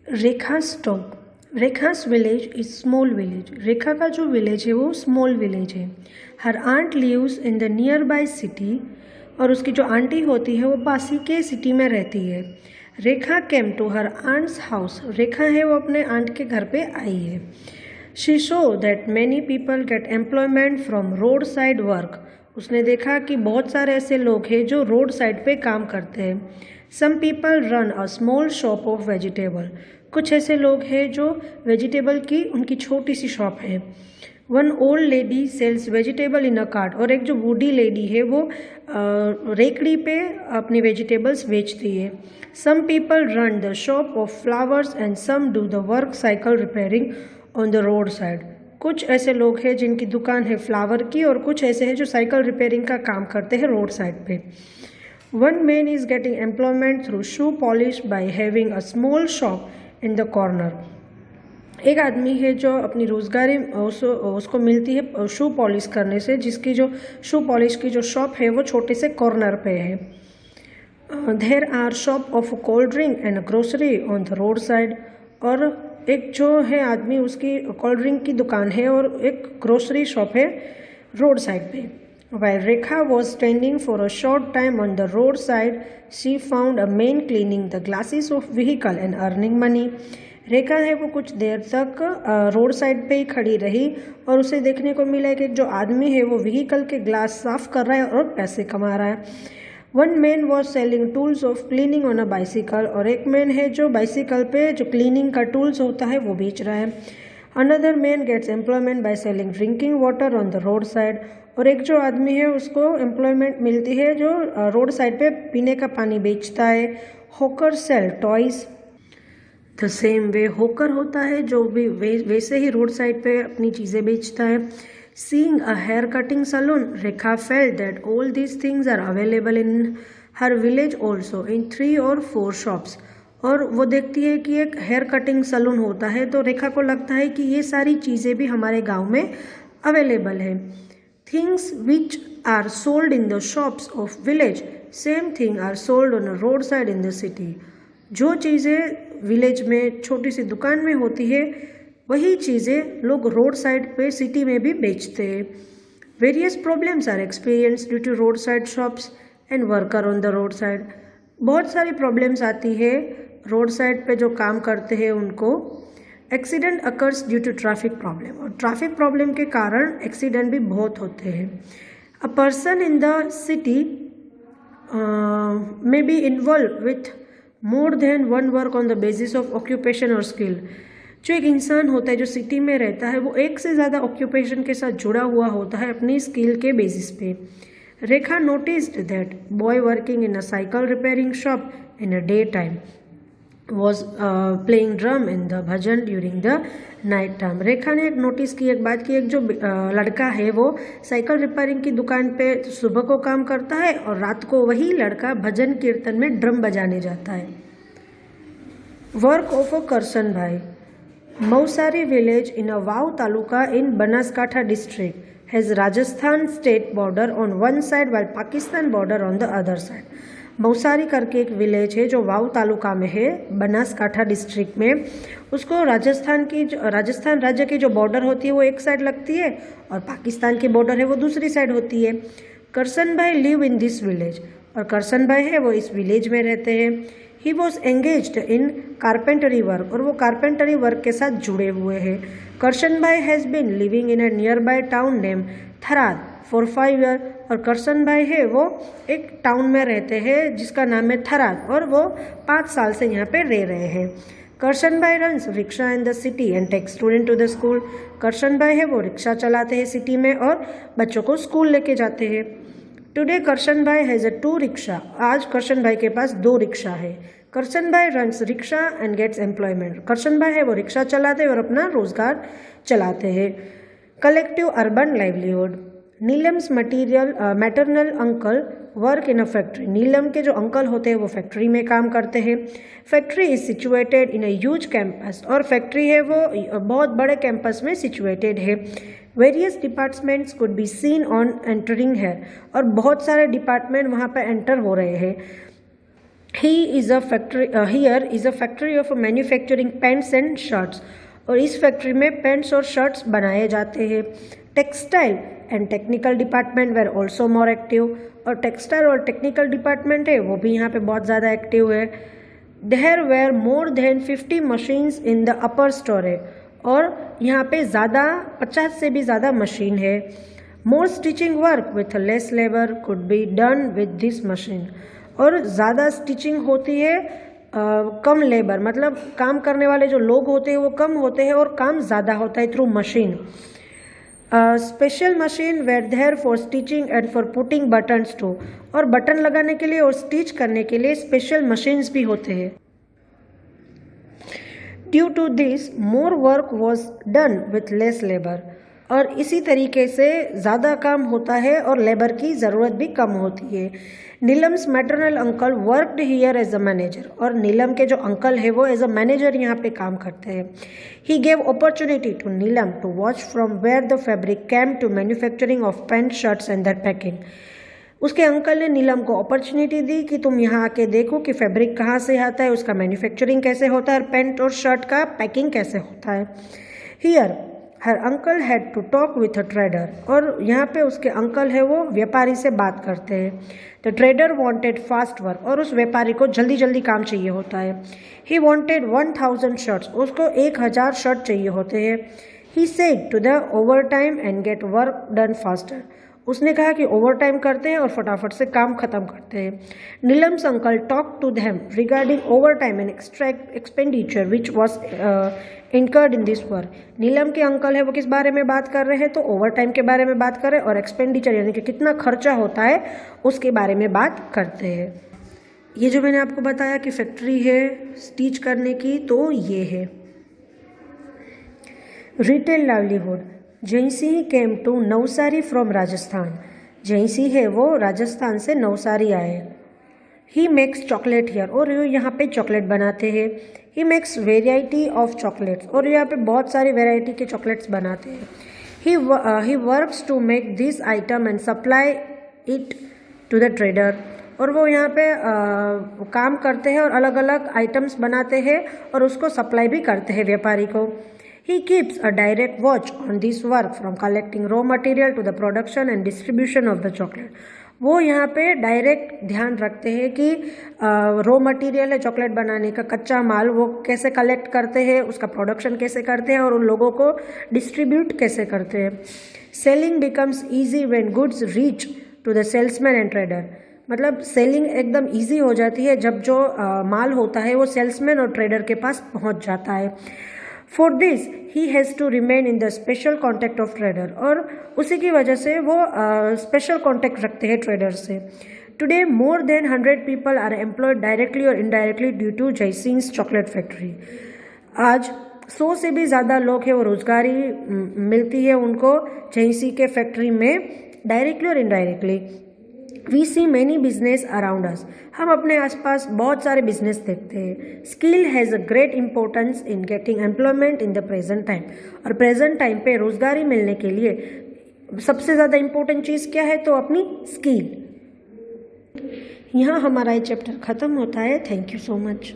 Rekha stop. Rekha's village is small village. Rekha का जो village है वो स्मॉल विलेज है। Her aunt lives in the nearby city, और उसकी जो आंटी होती है वो पास ही के सिटी में रहती है। Rekha came to her aunt's house. Rekha है वो अपने आंट के घर पे आई है। She show that many people get employment from road side work. उसने देखा कि बहुत सारे ऐसे लोग हैं जो रोड साइड पे काम करते हैं। Some people run a small shop of vegetable. कुछ ऐसे लोग हैं जो वेजिटेबल की उनकी छोटी सी शॉप है। One old lady sells vegetable in a cart. और एक जो बूढ़ी लेडी है वो रेकड़ी पे अपनी वेजिटेबल्स बेचती है। Some people run the shop of flowers and some do the work cycle repairing on the road side. कुछ ऐसे लोग हैं जिनकी दुकान है फ्लावर की, और कुछ ऐसे हैं जो साइकिल रिपेयरिंग का काम करते हैं रोड साइड पे। One man is getting employment through shoe polish by having a small shop in the corner. एक आदमी है जो अपनी रोजगारी उसको मिलती है शू पॉलिश करने से, जिसकी जो शू पॉलिश की जो शॉप है वो छोटे से कॉर्नर पे है। There are shop of cold drink and grocery on the road side. और एक जो है आदमी उसकी कोल्ड ड्रिंक की दुकान है और एक ग्रोसरी शॉप है रोड साइड पे। While Rekha was standing for a short time on the roadside, she found a man cleaning the glasses of vehicle and earning money. रेखा है वो कुछ देर तक रोड साइड पे ही खड़ी रही, और उसे देखने को मिला कि जो आदमी है वो व्हीकल के ग्लास साफ कर रहा है और पैसे कमा रहा है। One man was selling tools of cleaning on a bicycle. और एक मैन है जो बाइसिकल पे जो क्लीनिंग का टूल्स होता है वो बेच रहा है। Another man gets employment by selling drinking water on the road side. और एक जो आदमी है उसको एम्प्लॉयमेंट मिलती है जो रोड साइड पे पीने का पानी बेचता है। Hawker sell toys the same way. Hawker होता है जो भी वैसे ही रोड साइड पे अपनी चीज़ें बेचता है। Seeing a hair cutting salon, Rekha felt that all these things are available in her village also, in 3 or 4 shops. और वो देखती है कि एक हेयर कटिंग सलून होता है, तो रेखा को लगता है कि ये सारी चीज़ें भी हमारे गांव में अवेलेबल है। Things which are sold in the shops of village, same thing are sold on a road side in the city. जो चीज़ें विलेज में छोटी सी दुकान में होती है वही चीज़ें लोग रोड साइड पे सिटी में भी बेचते हैं। Various problems are experience due to road side shops and worker on the road side. बहुत सारी प्रॉब्लम्स आती है रोड साइड पे जो काम करते हैं उनको। Accident occurs due to traffic problem. और ट्रैफिक प्रॉब्लम के कारण एक्सीडेंट भी बहुत होते हैं। A person in the city may be involve with more than one work on the basis of occupation और स्किल। जो एक इंसान होता है जो सिटी में रहता है वो एक से ज़्यादा ऑक्यूपेशन के साथ जुड़ा हुआ होता है अपनी स्किल के बेसिस पे। Rekha noticed that boy working in a cycle repairing shop in a day time was playing drum in the bhajan during the night time. Rekha ने एक नोटिस की एक बात की, एक जो लड़का है वो साइकिल रिपेयरिंग की दुकान पे सुबह को काम करता है और रात को वही लड़का भजन कीर्तन में ड्रम बजाने जाता है। वर्क ऑफ अ करसन भाई। Mausari village in a Vav Taluka in Banaskantha district has Rajasthan state border on one side while Pakistan border on the other side. मौसारी करके एक विलेज है जो वाव तालुका में है बनासकांठा डिस्ट्रिक्ट में। उसको राजस्थान राज्य की जो बॉर्डर होती है वो एक साइड लगती है और पाकिस्तान की बॉर्डर है वो दूसरी साइड होती है। करसन भाई लिव इन दिस विलेज। और करसन भाई है वो इस विलेज में रहते हैं। He was engaged in carpentry work. और वो कारपेंटरी वर्क के साथ जुड़े हुए हैं। Karsan bhai has been living in a nearby town name Tharad for 5 year. और करसन भाई है वो एक टाउन में रहते हैं जिसका नाम है थराद, और वो 5 साल से यहाँ पे रह रहे हैं। Karsan bhai runs rickshaw in the city and take student to the school. Karsan bhai है वो रिक्शा चलाते हैं सिटी में और बच्चों को स्कूल लेके जाते हैं। Today Karsan bhai has a 2 rickshaw. आज करसन भाई के पास 2 रिक्शा है। Karsan bhai runs rickshaw and gets employment. Karsan bhai है वो रिक्शा चलाते हैं और अपना रोजगार चलाते हैं। Collective urban livelihood. Neelam's maternal uncle work in a factory. Neelam के जो अंकल होते हैं वो फैक्ट्री में काम करते हैं। Factory is situated in a huge campus. और फैक्ट्री है वो बहुत बड़े कैंपस में सिचुएटेड है। Various departments could be seen on entering है। और बहुत सारे डिपार्टमेंट वहाँ पर एंटर हो रहे हैं। Here is a factory of manufacturing pants and shirts, और इस फैक्ट्री में पैंट्स और शर्ट्स बनाए जाते हैं। Textile and technical department were also more active, और टेक्सटाइल और टेक्निकल डिपार्टमेंट है वो भी यहाँ पे बहुत ज़्यादा एक्टिव है। There were more than 50 machines in the upper storage, और यहाँ पे 50 से भी ज़्यादा मशीन है। More stitching work with less labour could be done with this machine, और ज़्यादा स्टिचिंग होती है कम लेबर, मतलब काम करने वाले जो लोग होते हैं वो कम होते हैं और काम ज़्यादा होता है through machine. Special machine were there for stitching and for putting buttons too, और बटन लगाने के लिए और स्टिच करने के लिए स्पेशल मशीन्स भी होते हैं। Due to this more work was done with less labour, और इसी तरीके से ज़्यादा काम होता है और लेबर की ज़रूरत भी कम होती है। Neelam's maternal uncle worked here as a manager, और नीलम के जो अंकल है वो एज अ मैनेजर यहाँ पे काम करते हैं। He gave opportunity to Neelam to watch from where the fabric came to manufacturing of pant shirts and their packing. उसके अंकल ने नीलम को अपॉर्चुनिटी दी कि तुम यहाँ आके देखो कि फैब्रिक कहाँ से आता है, उसका मैन्युफैक्चरिंग कैसे होता है, और पैंट और शर्ट का पैकिंग कैसे होता है। Here her uncle had to talk with a trader, और यहाँ पे उसके अंकल है वो व्यापारी से बात करते हैं। The trader wanted fast work, और उस व्यापारी को जल्दी जल्दी काम चाहिए होता है। ही वॉन्टेड 1000 शर्ट्स, उसको 1000 शर्ट चाहिए होते हैं। He said to the over time and get work done faster, उसने कहा कि ओवर टाइम करते हैं और फटाफट से काम खत्म करते हैं। Neelam's uncle talk to them regarding over time and expenditure which was incurred in this work. Neelam के अंकल है वो किस बारे में बात कर रहे हैं, तो ओवर टाइम के बारे में बात कर रहे हैं, और एक्सपेंडिचर यानी कि कितना खर्चा होता है उसके बारे में बात करते हैं। ये जो मैंने आपको बताया कि फैक्ट्री है स्टिच करने की, तो ये है। Retail livelihood, Jaisingh came to Navsari from Rajasthan, Jaisingh है वो राजस्थान से नवसारी आए। ही मेक्स चॉकलेट हियर, और ये यहाँ पे चॉकलेट बनाते हैं। He makes variety of chocolates, और यहाँ पे बहुत सारी वेराइटी के चॉकलेट्स बनाते हैं। He works to make this item and supply it to the trader, और वो यहाँ पे काम करते हैं और अलग अलग आइटम्स बनाते हैं और उसको सप्लाई भी करते हैं व्यापारी को। He keeps a direct watch on this work from collecting raw material to the production and distribution of the chocolate. वो यहाँ पे डायरेक्ट ध्यान रखते हैं कि रॉ मटेरियल है चॉकलेट बनाने का, कच्चा माल वो कैसे कलेक्ट करते हैं, उसका प्रोडक्शन कैसे करते हैं और उन लोगों को डिस्ट्रीब्यूट कैसे करते हैं। Selling becomes easy when goods reach to the salesman and trader, मतलब सेलिंग एकदम ईजी हो जाती है जब जो माल होता है वो सेल्समैन और ट्रेडर के पास पहुँच जाता है। For this he has to remain in the special contact of trader, और उसी की वजह से वो स्पेशल कॉन्टैक्ट रखते हैं ट्रेडर से। Today more than 100 people are employed directly और indirectly due to Jaisingh chocolate factory. आज 100 से भी ज़्यादा लोग हैं वो रोजगारी मिलती है उनको जयसिंह के फैक्ट्री में डायरेक्टली और indirectly. We see many business around us, हम अपने आसपास बहुत सारे बिजनेस देखते हैं। Skill has a great importance in getting employment in the present time, और प्रेजेंट टाइम पे रोजगारी मिलने के लिए सबसे ज़्यादा इंपॉर्टेंट चीज़ क्या है, तो अपनी स्किल। यहाँ हमारा ये चैप्टर ख़त्म होता है। Thank you so much.